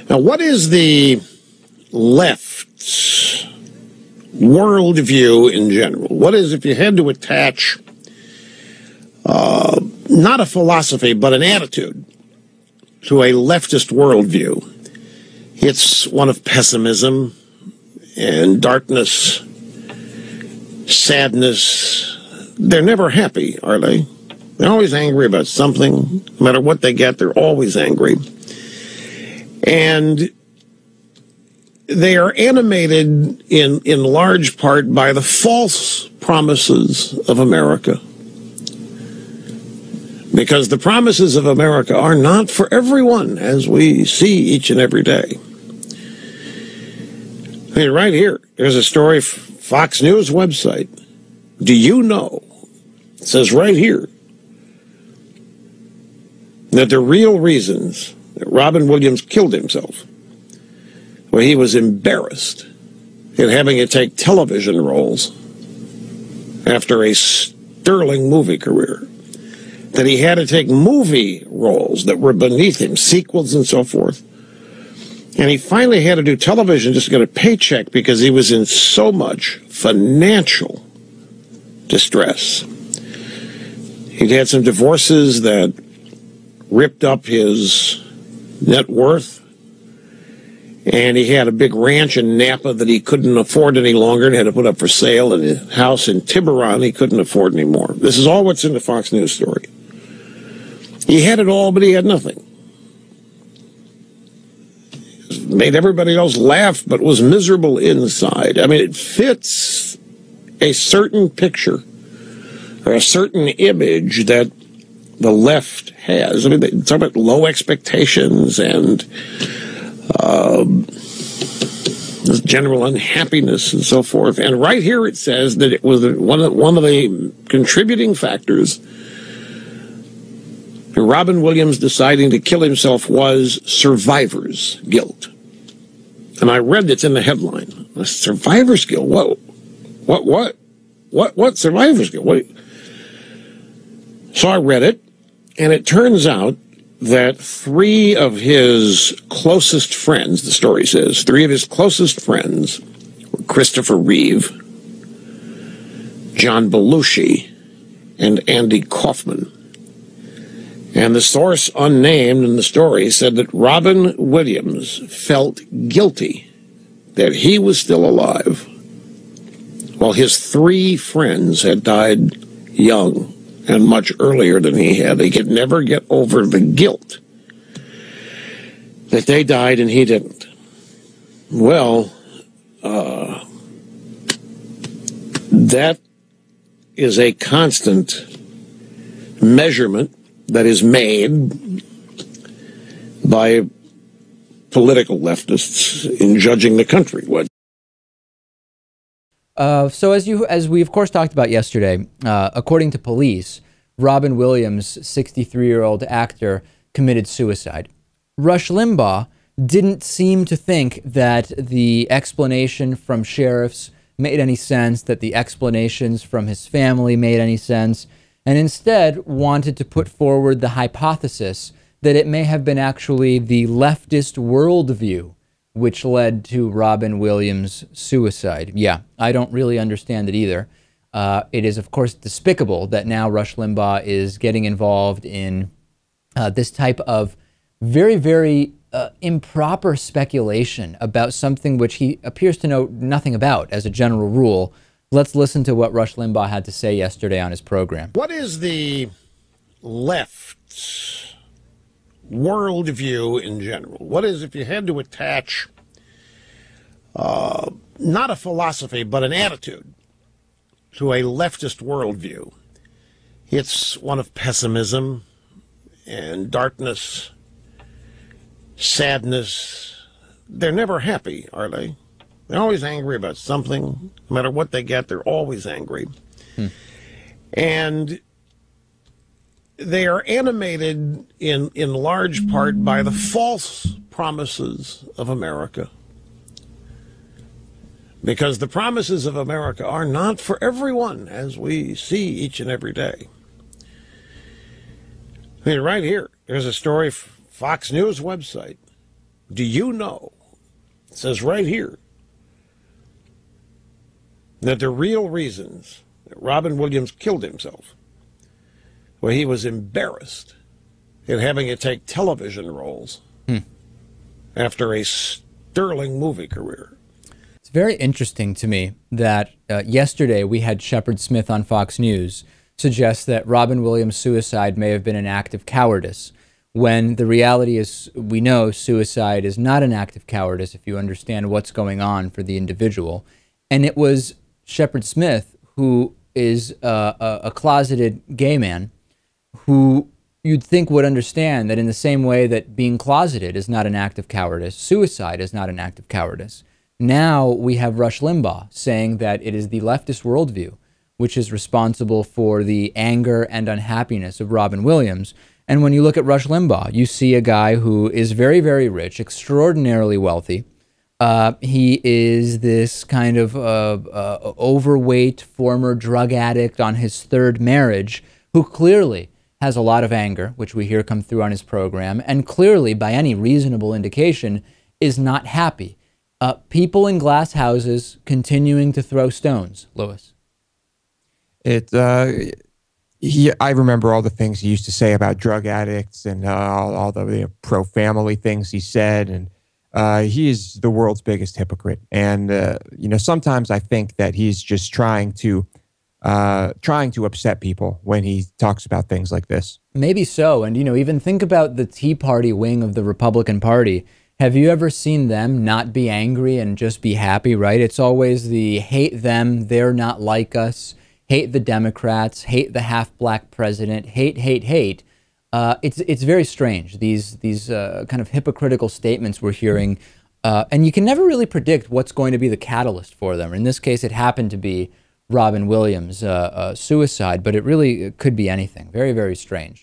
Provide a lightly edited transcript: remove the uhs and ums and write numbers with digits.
Now, what is the left's worldview in general? What is, if you had to attach not a philosophy, but an attitude to a leftist worldview? It's one of pessimism and darkness, sadness. They're never happy, are they? They're always angry about something. No matter what they get, they're always angry. And they are animated in large part by the false promises of America. Because the promises of America are not for everyone, as we see each and every day. I mean, right here, there's a story, Fox News website. Do you know, it says right here, that the real reasons that Robin Williams killed himself, where he was embarrassed at having to take television roles after a sterling movie career, that he had to take movie roles that were beneath him, sequels and so forth. And he finally had to do television just to get a paycheck because he was in so much financial distress. He'd had some divorces that ripped up his net worth. And he had a big ranch in Napa that he couldn't afford any longer and had to put up for sale, and a house in Tiburon he couldn't afford anymore. This is all what's in the Fox News story. He had it all, but he had nothing. Made everybody else laugh, but was miserable inside. I mean, it fits a certain picture or a certain image that the left has. I mean, they talk about low expectations and general unhappiness and so forth. And right here it says that it was one of the contributing factors to Robin Williams deciding to kill himself was survivor's guilt. And I read it's in the headline. Survivor's guilt? What survivor's guilt? What? So I read it, and it turns out that three of his closest friends, the story says, three of his closest friends were Christopher Reeve, John Belushi, and Andy Kaufman. And the source unnamed in the story said that Robin Williams felt guilty that he was still alive while his three friends had died young and much earlier than he had. He could never get over the guilt that they died and he didn't. Well, that is a constant measurement that is made by political leftists in judging the country. What? So as we of course talked about yesterday, according to police, Robin Williams, 63-year-old actor, committed suicide. Rush Limbaugh didn't seem to think that the explanation from sheriffs made any sense, that the explanations from his family made any sense, and instead wanted to put forward the hypothesis that it may have been actually the leftist worldview which led to Robin Williams' suicide. Yeah, I don't really understand it either. It is, of course, despicable that now Rush Limbaugh is getting involved in this type of very, very improper speculation about something which he appears to know nothing about as a general rule. Let's listen to what Rush Limbaugh had to say yesterday on his program. What is the left's worldview in general? What is, if you had to attach not a philosophy, but an attitude to a leftist worldview? It's one of pessimism and darkness, sadness. They're never happy, are they? They're always angry about something. No matter what they get, they're always angry. And they are animated in large part by the false promises of America. Because the promises of America are not for everyone, as we see each and every day. I mean, right here, there's a story, Fox News website. Do you know, it says right here, that the real reasons that Robin Williams killed himself, well, he was embarrassed in having to take television roles after a sterling movie career. It's very interesting to me that yesterday we had Shepard Smith on Fox News suggest that Robin Williams' suicide may have been an act of cowardice, when the reality is we know suicide is not an act of cowardice if you understand what's going on for the individual. And it was Shepard Smith, who is a closeted gay man, who you'd think would understand that in the same way that being closeted is not an act of cowardice, suicide is not an act of cowardice. Now we have Rush Limbaugh saying that it is the leftist worldview which is responsible for the anger and unhappiness of Robin Williams. And when you look at Rush Limbaugh, you see a guy who is very, very rich, extraordinarily wealthy. He is this kind of overweight former drug addict on his third marriage who clearly has a lot of anger, which we hear come through on his program, and clearly, by any reasonable indication, is not happy. People in glass houses continuing to throw stones, Louis. I remember all the things he used to say about drug addicts and all the pro-family things he said, and he is the world's biggest hypocrite. And sometimes I think that he's just trying to upset people when he talks about things like this. Maybe so. And even think about the Tea Party wing of the Republican Party. Have you ever seen them not be angry and just be happy? Right? It's always the hate them, they're not like us. Hate the Democrats, hate the half-black president, hate. It's very strange, these kind of hypocritical statements we're hearing, and you can never really predict what's going to be the catalyst for them. In this case, it happened to be Robin Williams' suicide, but it really could be anything. Very, very strange.